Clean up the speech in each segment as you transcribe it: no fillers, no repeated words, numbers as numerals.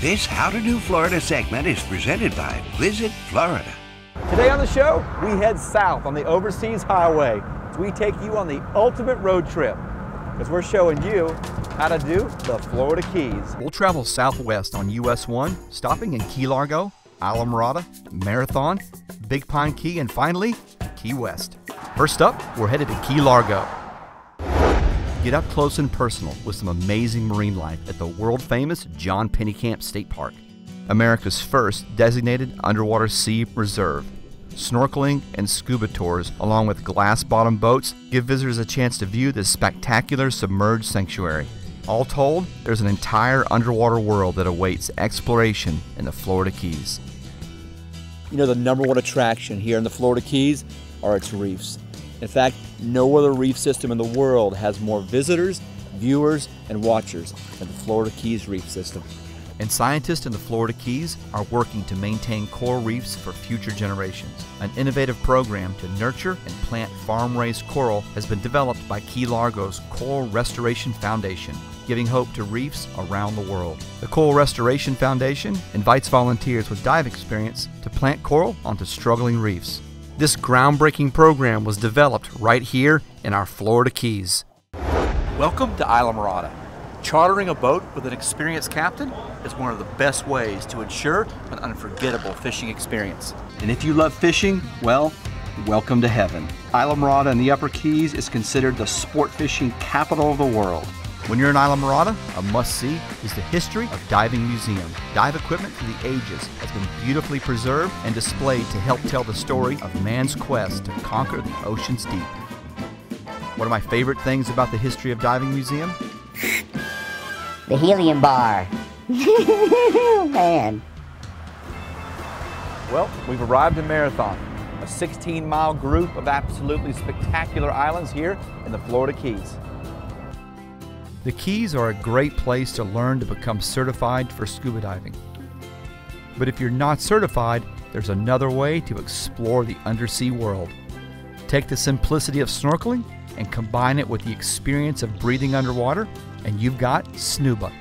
This How to Do Florida segment is presented by Visit Florida. Today on the show, we head south on the Overseas Highway as we take you on the ultimate road trip, because we're showing you how to do the Florida Keys. We'll travel southwest on US 1, stopping in Key Largo, Isla Mirada, Marathon, Big Pine Key, and finally, Key West. First up, we're headed to Key Largo. Get up close and personal with some amazing marine life at the world-famous John Pennekamp State Park, America's first designated underwater sea reserve. Snorkeling and scuba tours, along with glass-bottom boats, give visitors a chance to view this spectacular submerged sanctuary. All told, there's an entire underwater world that awaits exploration in the Florida Keys. You know, the number one attraction here in the Florida Keys are its reefs. In fact, no other reef system in the world has more visitors, viewers, and watchers than the Florida Keys reef system. And scientists in the Florida Keys are working to maintain coral reefs for future generations. An innovative program to nurture and plant farm-raised coral has been developed by Key Largo's Coral Restoration Foundation, giving hope to reefs around the world. The Coral Restoration Foundation invites volunteers with dive experience to plant coral onto struggling reefs. This groundbreaking program was developed right here in our Florida Keys. Welcome to Isla Mirada. Chartering a boat with an experienced captain is one of the best ways to ensure an unforgettable fishing experience. And if you love fishing, well, welcome to heaven. Isla Mirada in the Upper Keys is considered the sport fishing capital of the world. When you're in Isla Mirada, a must-see is the History of Diving Museum. Dive equipment through the ages has been beautifully preserved and displayed to help tell the story of man's quest to conquer the ocean's deep. One of my favorite things about the History of Diving Museum? The helium bar. Man. Well, we've arrived in Marathon, a 16-mile group of absolutely spectacular islands here in the Florida Keys. The Keys are a great place to learn to become certified for scuba diving. But if you're not certified, there's another way to explore the undersea world. Take the simplicity of snorkeling and combine it with the experience of breathing underwater, and you've got snuba.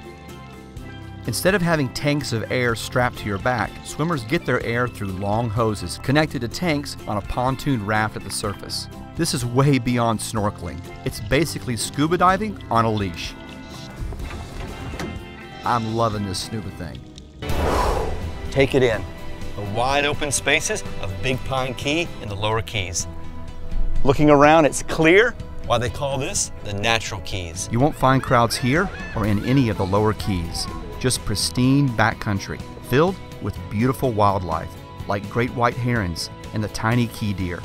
Instead of having tanks of air strapped to your back, swimmers get their air through long hoses connected to tanks on a pontoon raft at the surface. This is way beyond snorkeling. It's basically scuba diving on a leash. I'm loving this snuba thing. Take it in. The wide open spaces of Big Pine Key in the Lower Keys. Looking around, it's clear. Why they call this the Natural Keys. You won't find crowds here or in any of the Lower Keys. Just pristine backcountry filled with beautiful wildlife like great white herons and the tiny key deer.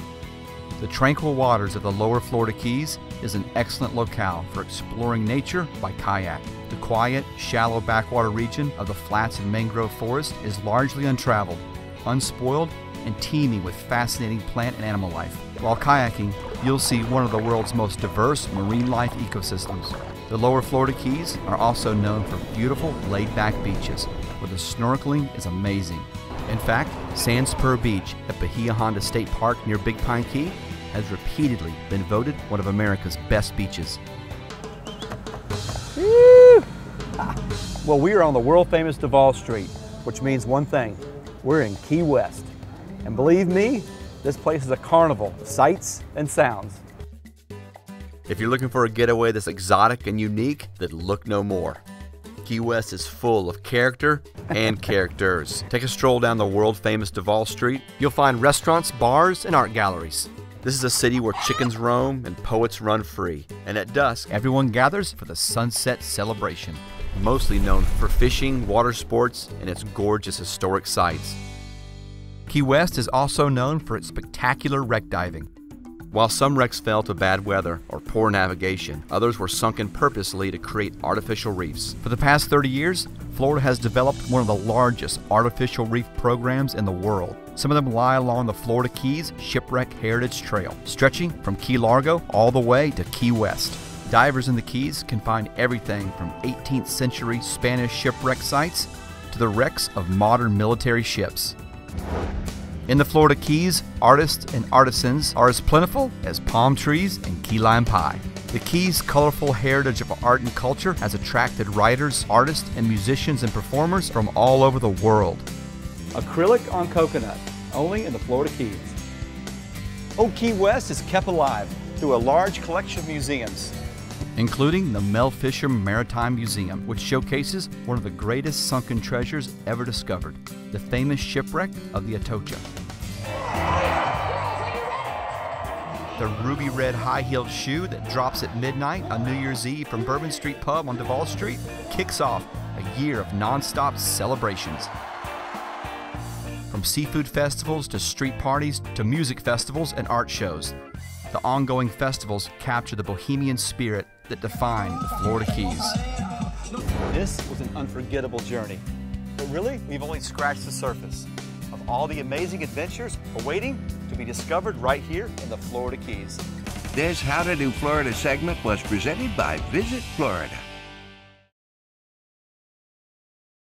The tranquil waters of the Lower Florida Keys is an excellent locale for exploring nature by kayak. The quiet, shallow backwater region of the flats and mangrove forest is largely untraveled, unspoiled, and teeming with fascinating plant and animal life. While kayaking, you'll see one of the world's most diverse marine life ecosystems. The Lower Florida Keys are also known for beautiful, laid-back beaches, where the snorkeling is amazing. In fact, Sand Spur Beach at Bahia Honda State Park near Big Pine Key has repeatedly been voted one of America's best beaches. Woo! Well, we are on the world-famous Duval Street, which means one thing: we're in Key West. And believe me, this place is a carnival of sights and sounds. If you're looking for a getaway that's exotic and unique, then look no more. Key West is full of character and characters. Take a stroll down the world-famous Duval Street. You'll find restaurants, bars, and art galleries. This is a city where chickens roam and poets run free. And at dusk, everyone gathers for the sunset celebration. Mostly known for fishing, water sports, and its gorgeous historic sites. Key West is also known for its spectacular wreck diving. While some wrecks fell to bad weather or poor navigation, others were sunken purposely to create artificial reefs. For the past 30 years, Florida has developed one of the largest artificial reef programs in the world. Some of them lie along the Florida Keys Shipwreck Heritage Trail, stretching from Key Largo all the way to Key West. Divers in the Keys can find everything from 18th century Spanish shipwreck sites to the wrecks of modern military ships. In the Florida Keys, artists and artisans are as plentiful as palm trees and key lime pie. The Keys' colorful heritage of art and culture has attracted writers, artists, and musicians and performers from all over the world. Acrylic on coconut, only in the Florida Keys. Old Key West is kept alive through a large collection of museums, including the Mel Fisher Maritime Museum, which showcases one of the greatest sunken treasures ever discovered, the famous shipwreck of the Atocha. The ruby red high-heeled shoe that drops at midnight on New Year's Eve from Bourbon Street Pub on Duval Street kicks off a year of non-stop celebrations. From seafood festivals to street parties to music festivals and art shows, the ongoing festivals capture the bohemian spirit that define the Florida Keys. This was an unforgettable journey, but really, we've only scratched the surface of all the amazing adventures awaiting to be discovered right here in the Florida Keys. This How to Do Florida segment was presented by Visit Florida.